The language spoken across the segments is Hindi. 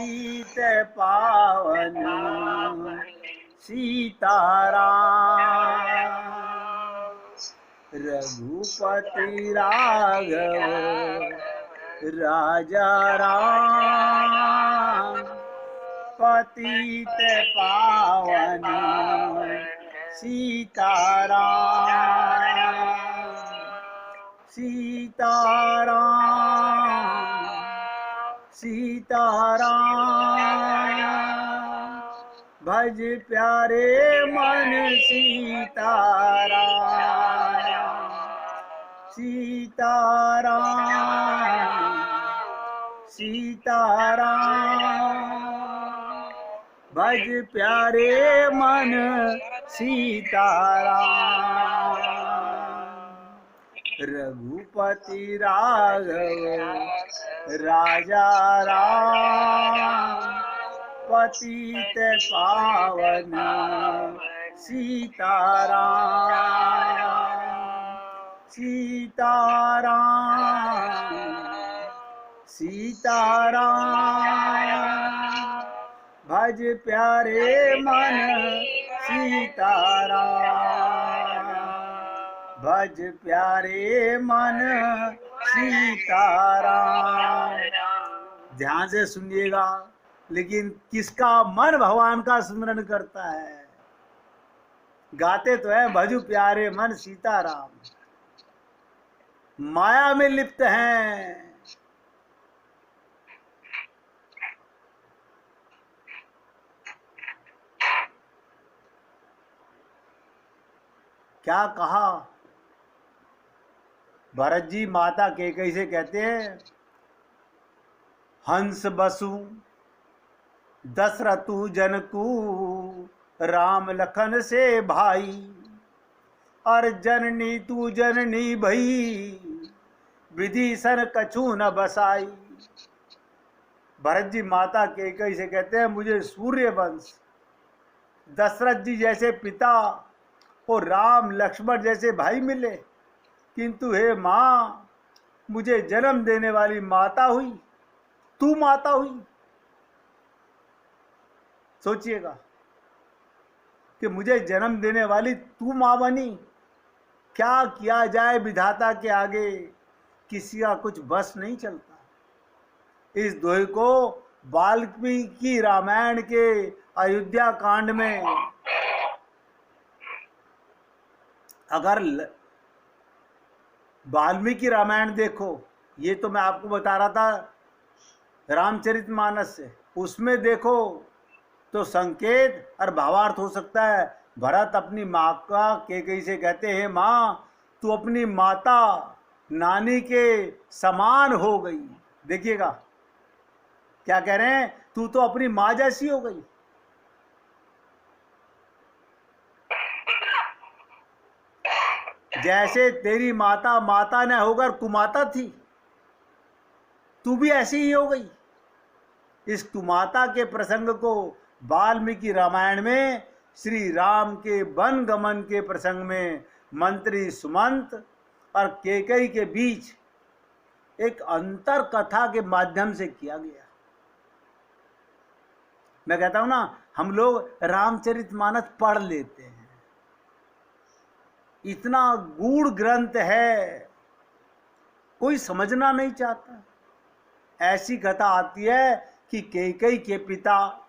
सीत पावन सीताराम, रघुपति राघव राजा राम, पतित पावन सीताराम, सीताराम, सीताराम, भज प्यारे मन सीताराम, सीताराम, सीताराम, भज प्यारे मन सीताराम, रघुपति राघव राजा राम, पतित पावन सीताराम, सीताराम, सीताराम, भज प्यारे मन सीताराम, भज प्यारे मन सीताराम। ध्यान से सुनिएगा, लेकिन किसका मन भगवान का स्मरण करता है? गाते तो है भजु प्यारे मन सीताराम, माया में लिप्त हैं। क्या कहा भरत जी माता कैकेयी से कहते हैं, हंस बसु दशरथु जनकू राम लखन से भाई, और जननी तू जननी भई विभीषण कछु न बसाई। भरत जी माता कैकेयी से कहते हैं, मुझे सूर्य वंश दशरथ जी जैसे पिता और राम लक्ष्मण जैसे भाई मिले, किंतु हे माँ, मुझे जन्म देने वाली माता हुई, तू माता हुई। सोचिएगा कि मुझे जन्म देने वाली तू माँ बनी। क्या किया जाए विधाता के आगे, किसी का कुछ बस नहीं चलता। इस दोहे को वाल्मीकि रामायण के अयोध्या कांड में अगर वाल्मीकि रामायण देखो, ये तो मैं आपको बता रहा था रामचरितमानस से, उसमें देखो तो संकेत और भावार्थ हो सकता है। भरत अपनी माँ का कैकेयी से कहते हैं, माँ तू अपनी माता नानी के समान हो गई। देखिएगा क्या कह रहे हैं, तू तो अपनी माँ जैसी हो गई। जैसे तेरी माता माता न होकर कुमाता थी, तू भी ऐसी ही हो गई। इस कुमाता के प्रसंग को वाल्मीकि रामायण में श्री राम के वन गमन के प्रसंग में मंत्री सुमंत और कैकेयी के बीच एक अंतर कथा के माध्यम से किया गया। मैं कहता हूं ना, हम लोग रामचरितमानस पढ़ लेते हैं, इतना गूढ़ ग्रंथ है, कोई समझना नहीं चाहता। ऐसी कथा आती है कि कैकेयी के पिता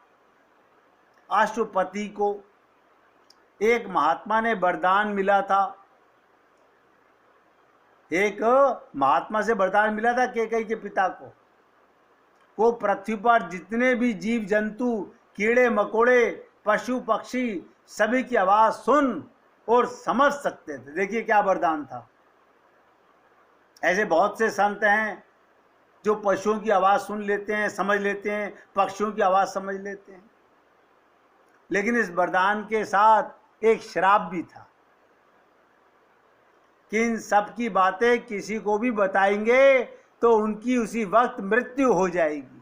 अश्वपति को एक महात्मा ने वरदान मिला था। एक महात्मा से वरदान मिला था कैकेयी के पिता को, वो पृथ्वी पर जितने भी जीव जंतु, कीड़े मकोड़े, पशु पक्षी, सभी की आवाज सुन और समझ सकते थे। देखिए क्या वरदान था। ऐसे बहुत से संत हैं जो पशुओं की आवाज सुन लेते हैं, समझ लेते हैं, पक्षियों की आवाज समझ लेते हैं, लेकिन इस वरदान के साथ एक श्राप भी था कि इन सब की बातें किसी को भी बताएंगे तो उनकी उसी वक्त मृत्यु हो जाएगी।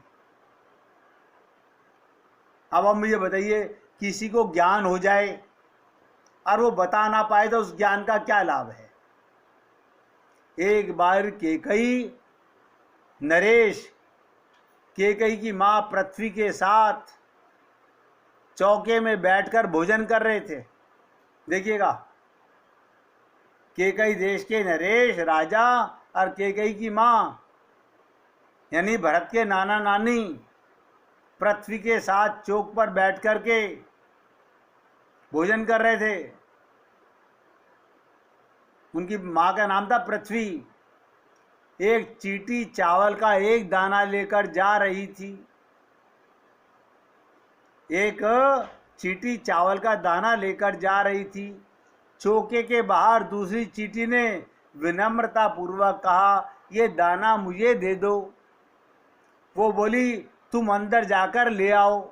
अब आप मुझे बताइए, किसी को ज्ञान हो जाए और वो बता ना पाए तो उस ज्ञान का क्या लाभ है? एक बार कैकेयी नरेश कैकेयी की माँ पृथ्वी के साथ चौके में बैठकर भोजन कर रहे थे। देखिएगा, कैकेयी देश के नरेश राजा और कैकेयी की माँ यानी भरत के नाना नानी पृथ्वी के साथ चौक पर बैठ कर के भोजन कर रहे थे। उनकी माँ का नाम था पृथ्वी। एक चींटी चावल का एक दाना लेकर जा रही थी। एक चींटी चावल का दाना लेकर जा रही थी। चौके के बाहर दूसरी चींटी ने विनम्रता पूर्वक कहा, ये दाना मुझे दे दो। वो बोली, तुम अंदर जाकर ले आओ।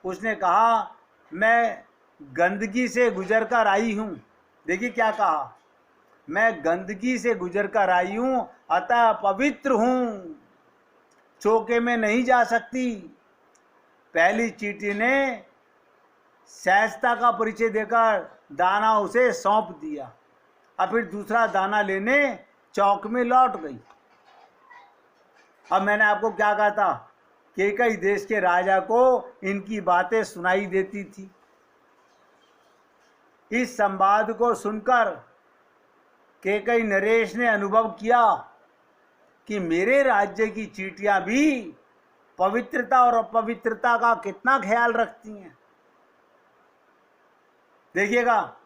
उसने कहा, मैं गंदगी से गुजर कर आई हूँ। देखिए क्या कहा, मैं गंदगी से गुजर कर आई हूँ, अतः पवित्र हूँ, चौके में नहीं जा सकती। पहली चींटी ने सहजता का परिचय देकर दाना उसे सौंप दिया और फिर दूसरा दाना लेने चौक में लौट गई। अब मैंने आपको क्या कहा था, कैकेयी देश के राजा को इनकी बातें सुनाई देती थी। इस संवाद को सुनकर कैकेयी नरेश ने अनुभव किया कि मेरे राज्य की चींटियां भी पवित्रता और अपवित्रता का कितना ख्याल रखती हैं। देखिएगा,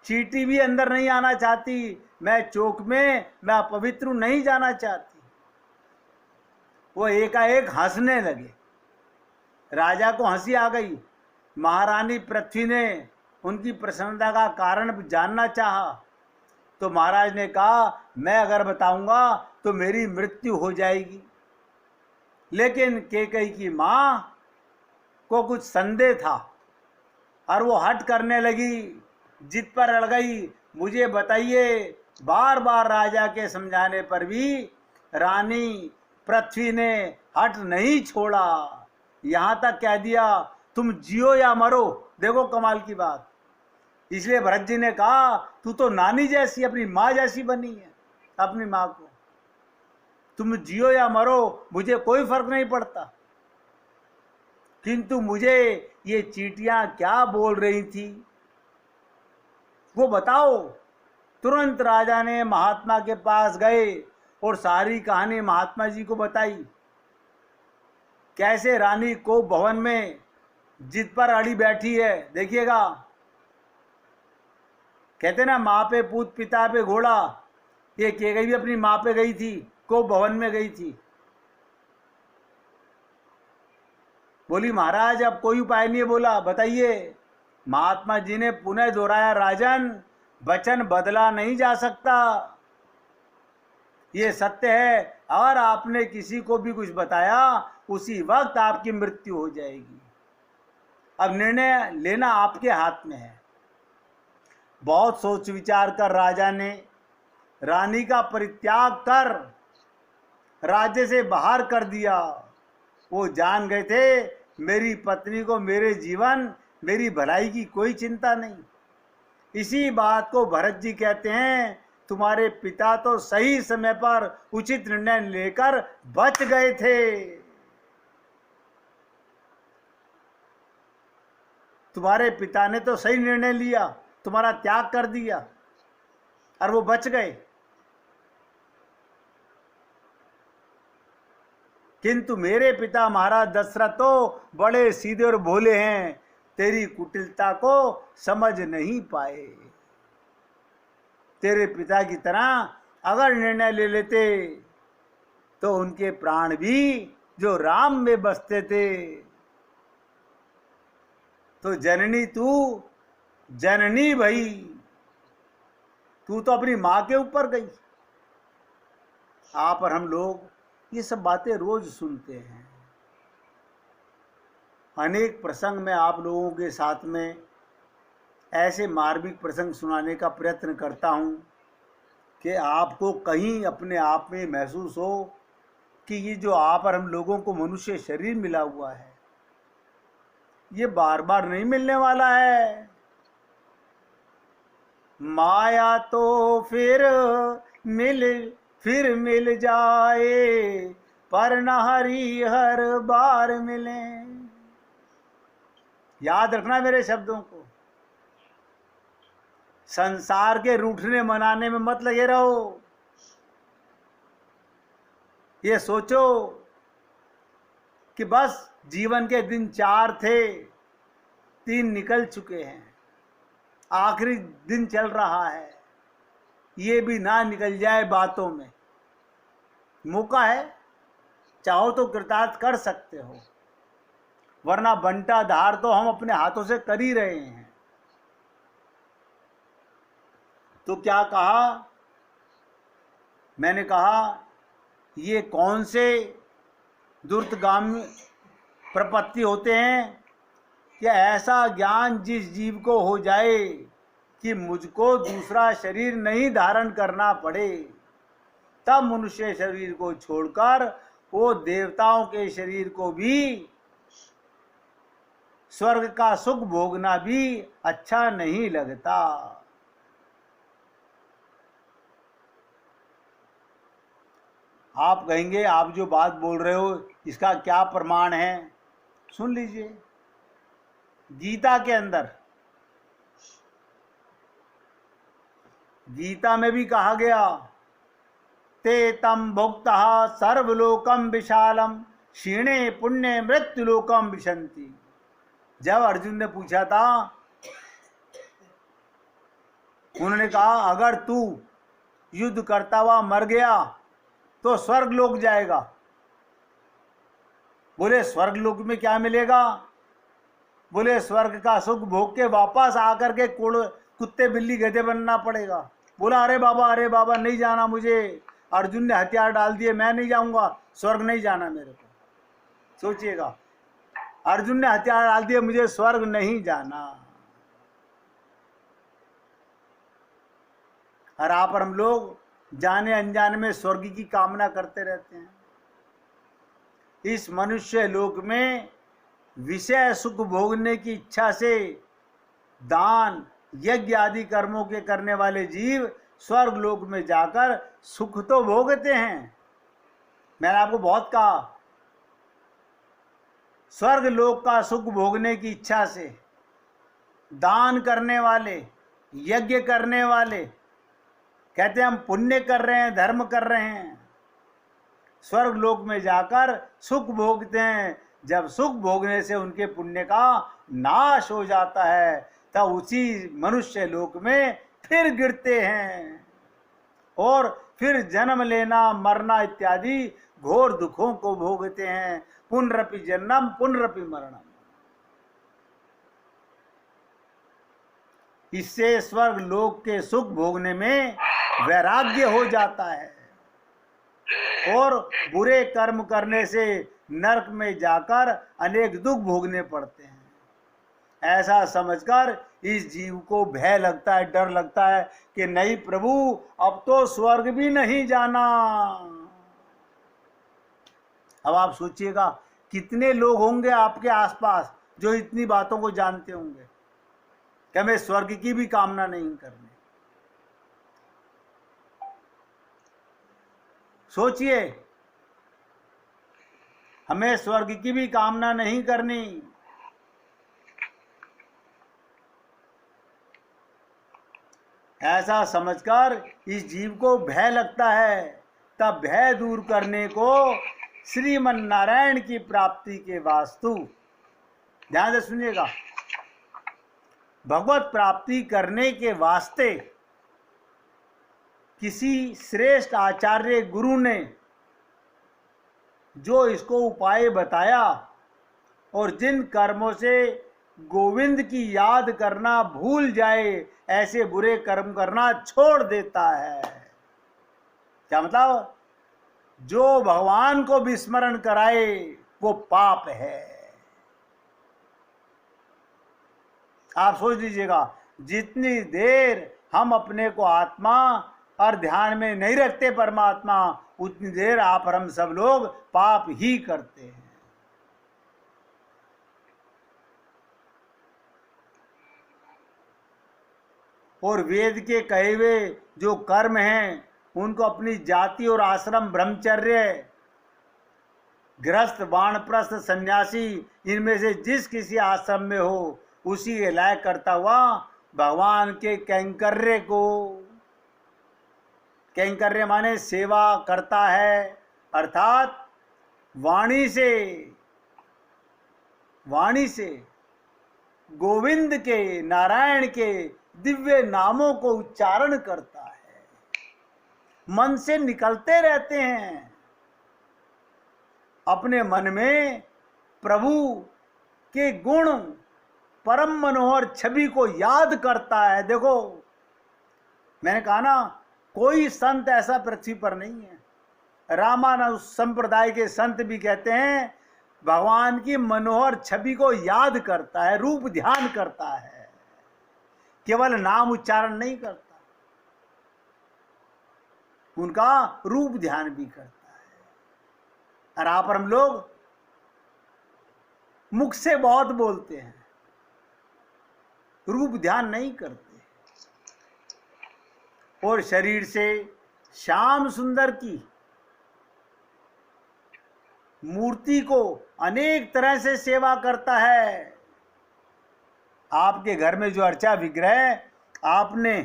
चींटी भी अंदर नहीं आना चाहती, मैं चौक में मैं अपवित्र नहीं जाना चाहती। वो एकाएक हंसने लगे। राजा को हंसी आ गई। महारानी पृथ्वी ने उनकी प्रसन्नता का कारण जानना चाहा, तो महाराज ने कहा, मैं अगर बताऊंगा तो मेरी मृत्यु हो जाएगी। लेकिन कैकेयी की माँ को कुछ संदेह था और वो हट करने लगी, जिद पर अड़ गई। मुझे बताइए। बार बार राजा के समझाने पर भी रानी पृथ्वी ने हट नहीं छोड़ा। यहाँ तक कह दिया, तुम जियो या मरो। देखो कमाल की बात। इसलिए भरत जी ने कहा, तू तो नानी जैसी, अपनी माँ जैसी बनी है अपनी माँ को। तुम जियो या मरो, मुझे कोई फर्क नहीं पड़ता। किंतु मुझे ये चींटियां क्या बोल रही थी वो बताओ। तुरंत राजा ने महात्मा के पास गए और सारी कहानी महात्मा जी को बताई। कैसे रानी को भवन में जिद पर अड़ी बैठी है। देखिएगा, कहते ना, माँ पे पूत पिता पे घोड़ा। ये कैकेयी भी अपनी माँ पे गई थी, को भवन में गई थी। बोली, महाराज अब कोई उपाय नहीं है। बोला, बताइए। महात्मा जी ने पुनः दोहराया, राजन, वचन बदला नहीं जा सकता। ये सत्य है, अगर आपने किसी को भी कुछ बताया उसी वक्त आपकी मृत्यु हो जाएगी। अब निर्णय लेना आपके हाथ में है। बहुत सोच विचार कर राजा ने रानी का परित्याग कर राज्य से बाहर कर दिया। वो जान गए थे, मेरी पत्नी को मेरे जीवन मेरी भलाई की कोई चिंता नहीं। इसी बात को भरत जी कहते हैं, तुम्हारे पिता तो सही समय पर उचित निर्णय लेकर बच गए थे। तुम्हारे पिता ने तो सही निर्णय लिया, तुम्हारा त्याग कर दिया और वो बच गए। किंतु मेरे पिता महाराज दशरथ तो बड़े सीधे और भोले हैं, तेरी कुटिलता को समझ नहीं पाए। तेरे पिता की तरह अगर निर्णय ले लेते तो उनके प्राण भी जो राम में बसते थे। तो जननी तू जननी भई, तू तो अपनी माँ के ऊपर गई। आप और हम लोग ये सब बातें रोज सुनते हैं। अनेक प्रसंग में आप लोगों के साथ में ऐसे मार्मिक प्रसंग सुनाने का प्रयत्न करता हूँ कि आपको कहीं अपने आप में महसूस हो कि ये जो आप और हम लोगों को मनुष्य शरीर मिला हुआ है, ये बार बार नहीं मिलने वाला है। माया तो फिर मिल जाए, पर न हरि हर बार मिले। याद रखना मेरे शब्दों को। संसार के रूठने मनाने में मत लगे रहो। ये सोचो कि बस जीवन के दिन 4 थे, 3 निकल चुके हैं, आखिरी दिन चल रहा है, ये भी ना निकल जाए बातों में। मौका है, चाहो तो कृतार्थ कर सकते हो, वरना बंटा धार तो हम अपने हाथों से कर ही रहे हैं। तो क्या कहा? मैंने कहा ये कौन से दुर्तगामी प्रपत्ति होते हैं कि ऐसा ज्ञान जिस जीव को हो जाए कि मुझको दूसरा शरीर नहीं धारण करना पड़े, तब मनुष्य शरीर को छोड़कर वो देवताओं के शरीर को भी, स्वर्ग का सुख भोगना भी अच्छा नहीं लगता। आप कहेंगे आप जो बात बोल रहे हो इसका क्या प्रमाण है? सुन लीजिए। गीता के अंदर, गीता में भी कहा गया, ते तम भोक्तः सर्वलोकम विशालम क्षीणे पुण्य मृत्युलोकम विशंति। जब अर्जुन ने पूछा था, उन्होंने कहा अगर तू युद्ध करता हुआ मर गया तो स्वर्ग लोक जाएगा। बोले स्वर्ग लोक में क्या मिलेगा? बोले स्वर्ग का सुख भोग के वापस आकर के कुत्ते बिल्ली गधे बनना पड़ेगा। बोला अरे बाबा नहीं जाना मुझे, अर्जुन ने हथियार डाल दिए, मैं नहीं जाऊंगा, स्वर्ग नहीं जाना मेरे को। सोचिएगा, अर्जुन ने हथियार डाल दिए, मुझे स्वर्ग नहीं जाना। और आप और हम लोग जाने अनजाने में स्वर्ग की कामना करते रहते हैं। इस मनुष्य लोक में विषय सुख भोगने की इच्छा से दान यज्ञ आदि कर्मों के करने वाले जीव स्वर्ग लोक में जाकर सुख तो भोगते हैं। मैंने आपको बहुत कहा, स्वर्ग लोक का सुख भोगने की इच्छा से दान करने वाले, यज्ञ करने वाले, कहते हैं हम पुण्य कर रहे हैं, धर्म कर रहे हैं, स्वर्ग लोक में जाकर सुख भोगते हैं। जब सुख भोगने से उनके पुण्य का नाश हो जाता है तब उसी मनुष्य लोक में फिर गिरते हैं और फिर जन्म लेना, मरना इत्यादि घोर दुखों को भोगते हैं। पुनरपि जन्म पुनरपि मरणम। इससे स्वर्ग लोक के सुख भोगने में वैराग्य हो जाता है और बुरे कर्म करने से नरक में जाकर अनेक दुख भोगने पड़ते हैं। ऐसा समझकर इस जीव को भय लगता है, डर लगता है कि नहीं प्रभु, अब तो स्वर्ग भी नहीं जाना। अब आप सोचिएगा कितने लोग होंगे आपके आसपास जो इतनी बातों को जानते होंगे कि हमें स्वर्ग की भी कामना नहीं करनी। सोचिए, हमें स्वर्ग की भी कामना नहीं करनी। ऐसा समझकर इस जीव को भय लगता है। तब भय दूर करने को श्रीमन नारायण की प्राप्ति के वास्तु, ध्यान से सुनिएगा, भगवत प्राप्ति करने के वास्ते किसी श्रेष्ठ आचार्य गुरु ने जो इसको उपाय बताया और जिन कर्मों से गोविंद की याद करना भूल जाए, ऐसे बुरे कर्म करना छोड़ देता है। क्या मतलब? जो भगवान को विस्मरण कराए वो पाप है। आप सोच लीजिएगा, जितनी देर हम अपने को आत्मा और ध्यान में नहीं रखते परमात्मा, उतनी देर आप और हम सब लोग पाप ही करते हैं। और वेद के कहे हुए जो कर्म हैं उनको अपनी जाति और आश्रम ब्रह्मचर्य गृहस्थ, वानप्रस्थ, सन्यासी, इनमें से जिस किसी आश्रम में हो उसी के लायक करता हुआ भगवान के कैंकर्य को, कैंकर्य माने सेवा करता है, अर्थात वाणी से गोविंद के, नारायण के दिव्य नामों को उच्चारण करता है, मन से निकलते रहते हैं। अपने मन में प्रभु के गुण, परम मनोहर छवि को याद करता है। देखो मैंने कहा ना, कोई संत ऐसा पृथ्वी पर नहीं है। रामानुज संप्रदाय के संत भी कहते हैं भगवान की मनोहर छवि को याद करता है, रूप ध्यान करता है, केवल नाम उच्चारण नहीं करता, उनका रूप ध्यान भी करता है। और आप हम लोग मुख से बहुत बोलते हैं, रूप ध्यान नहीं करते, और शरीर से श्याम सुंदर की मूर्ति को अनेक तरह से सेवा करता है। आपके घर में जो अर्चा विग्रह आपने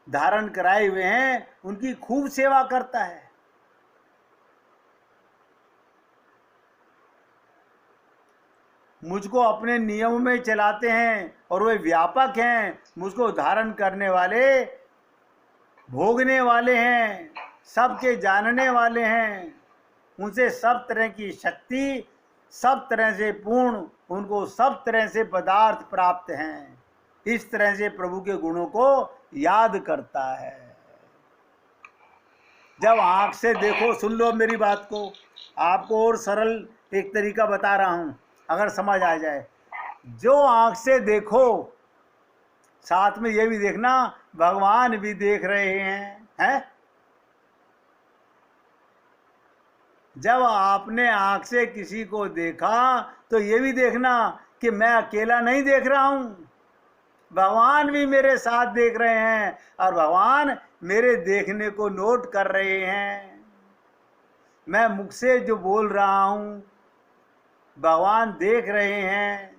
धारण कराए हुए हैं उनकी खूब सेवा करता है। मुझको अपने नियम में चलाते हैं और वे व्यापक हैं, मुझको धारण करने वाले, भोगने वाले हैं, सबके जानने वाले हैं, उनसे सब तरह की शक्ति, सब तरह से पूर्ण, उनको सब तरह से पदार्थ प्राप्त हैं। इस तरह से प्रभु के गुणों को याद करता है। जब आंख से देखो, सुन लो मेरी बात को, आपको और सरल एक तरीका बता रहा हूं, अगर समझ आ जाए। जो आंख से देखो, साथ में ये भी देखना भगवान भी देख रहे हैं। जब आपने आंख से किसी को देखा तो ये भी देखना कि मैं अकेला नहीं देख रहा हूं, भगवान भी मेरे साथ देख रहे हैं और भगवान मेरे देखने को नोट कर रहे हैं। मैं मुख से जो बोल रहा हूं भगवान देख रहे हैं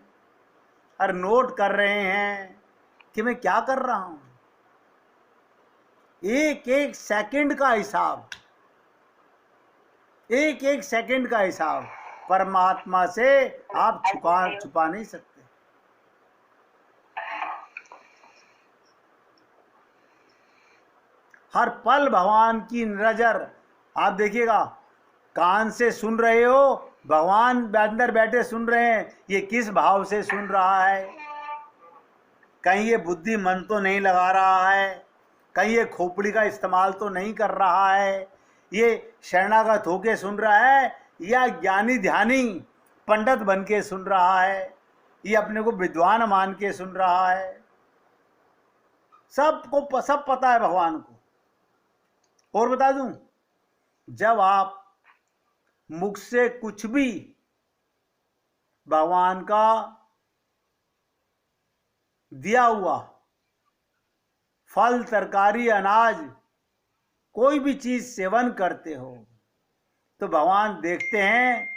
और नोट कर रहे हैं कि मैं क्या कर रहा हूं। एक एक सेकंड का हिसाब, एक एक सेकंड का हिसाब परमात्मा से आप छुपा नहीं सकते। हर पल भगवान की नजर, आप देखिएगा, कान से सुन रहे हो, भगवान अंदर बैठे सुन रहे हैं, ये किस भाव से सुन रहा है। कहीं ये बुद्धि मन तो नहीं लगा रहा है, कहीं ये खोपड़ी का इस्तेमाल तो नहीं कर रहा है, ये शरणागत होके सुन रहा है या ज्ञानी ध्यानी पंडित बन के सुन रहा है, ये अपने को विद्वान मान के सुन रहा है। सबको सब पता है भगवान को। और बता दूं, जब आप मुख से कुछ भी भगवान का दिया हुआ फल, तरकारी, अनाज, कोई भी चीज सेवन करते हो तो भगवान देखते हैं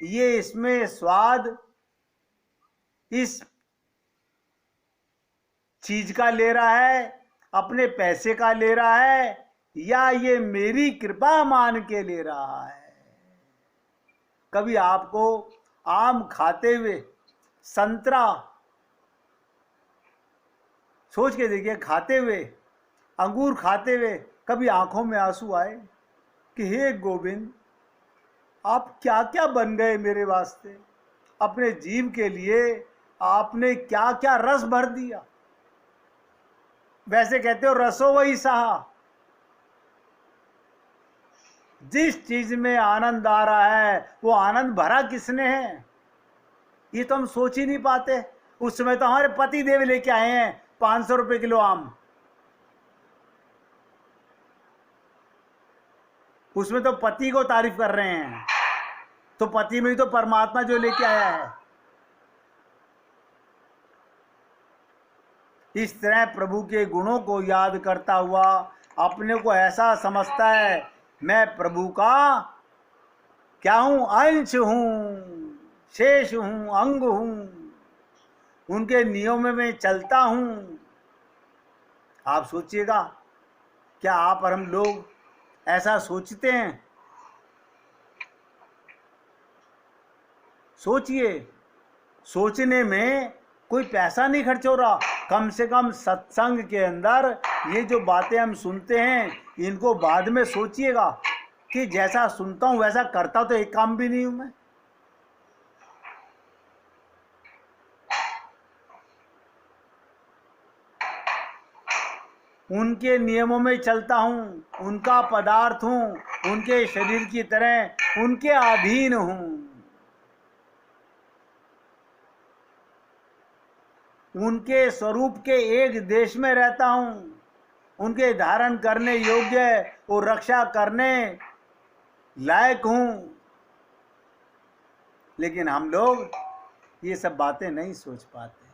ये इसमें स्वाद इस चीज का ले रहा है, अपने पैसे का ले रहा है, या ये मेरी कृपा मान के ले रहा है। कभी आपको आम खाते हुए, संतरा सोच के देखिए, खाते हुए, अंगूर खाते हुए कभी आंखों में आंसू आए कि हे गोविंद, आप क्या क्या बन गए मेरे वास्ते, अपने जीव के लिए आपने क्या क्या रस भर दिया। वैसे कहते हो रसो वही सहा। जिस चीज में आनंद आ रहा है वो आनंद भरा किसने है, ये तो हम सोच ही नहीं पाते। उस समय तो हमारे पति देव लेके आए हैं 500 रुपए किलो आम, उसमें तो पति को तारीफ कर रहे हैं, तो पति में ही तो परमात्मा जो लेके आया है। इस तरह प्रभु के गुणों को याद करता हुआ अपने को ऐसा समझता है मैं प्रभु का क्या हूं? अंश हूं, शेष हूं, अंग हूं, उनके नियमों में चलता हूं। आप सोचिएगा, क्या आप और हम लोग ऐसा सोचते हैं? सोचिए, सोचने में कोई पैसा नहीं खर्च हो रहा। कम से कम सत्संग के अंदर ये जो बातें हम सुनते हैं, इनको बाद में सोचिएगा कि जैसा सुनता हूं वैसा करता तो एक काम भी नहीं हूं मैं। उनके नियमों में चलता हूं, उनका पदार्थ हूं, उनके शरीर की तरह उनके अधीन हूं, उनके स्वरूप के एक देश में रहता हूं, उनके धारण करने योग्य और रक्षा करने लायक हूं। लेकिन हम लोग ये सब बातें नहीं सोच पाते।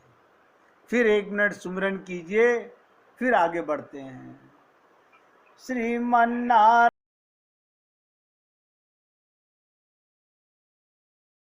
फिर 1 मिनट सुमिरन कीजिए, फिर आगे बढ़ते हैं। श्रीमन्नारायण।